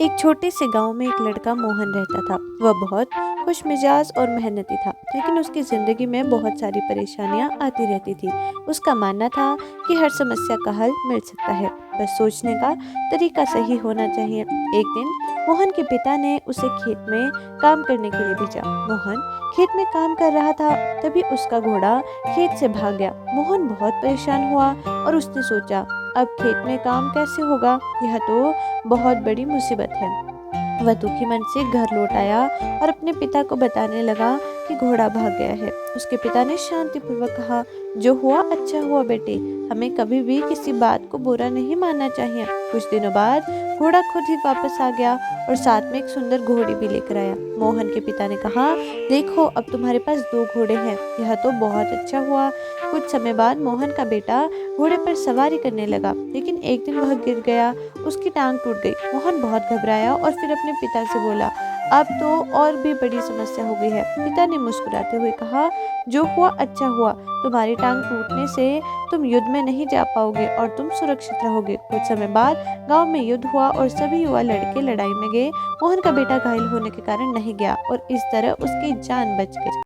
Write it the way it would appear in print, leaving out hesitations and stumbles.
एक छोटे से गांव में एक लड़का मोहन रहता था। वह बहुत खुशमिजाज और मेहनती था, लेकिन उसकी जिंदगी में बहुत सारी परेशानियां आती रहती थी। उसका मानना था कि हर समस्या का हल मिल सकता है, बस सोचने का तरीका सही होना चाहिए। एक दिन मोहन के पिता ने उसे खेत में काम करने के लिए भेजा। मोहन खेत में काम कर रहा था, तभी उसका घोड़ा खेत से भाग गया। मोहन बहुत परेशान हुआ और उसने सोचा, अब खेत में काम कैसे होगा, यह तो बहुत बड़ी मुसीबत है। वह दुखी मन से घर लौट आया और अपने पिता को बताने लगा कि घोड़ा भाग गया है। उसके पिता ने शांतिपूर्वक कहा, जो हुआ अच्छा हुआ बेटे, हमें कभी भी किसी बात को बुरा नहीं मानना चाहिए। कुछ दिनों बाद घोड़ा खुद ही वापस आ गया और साथ में एक सुंदर घोड़ी भी लेकर आया। मोहन के पिता ने कहा, देखो अब तुम्हारे पास दो घोड़े हैं, यह तो बहुत अच्छा हुआ। कुछ समय बाद मोहन का बेटा घोड़े पर सवारी करने लगा, लेकिन एक दिन वह गिर गया। उसकी टांग टूट गई। मोहन बहुत घबराया और फिर अपने पिता से बोला, अब तो और भी बड़ी समस्या हो गई है। पिता ने मुस्कुराते हुए कहा, जो हुआ अच्छा हुआ, तुम्हारी टांग टूटने से तुम युद्ध में नहीं जा पाओगे और तुम सुरक्षित रहोगे। कुछ समय बाद गांव में युद्ध हुआ और सभी युवा लड़के लड़ाई में गए। मोहन का बेटा घायल होने के कारण नहीं गया और इस तरह उसकी जान बच गई।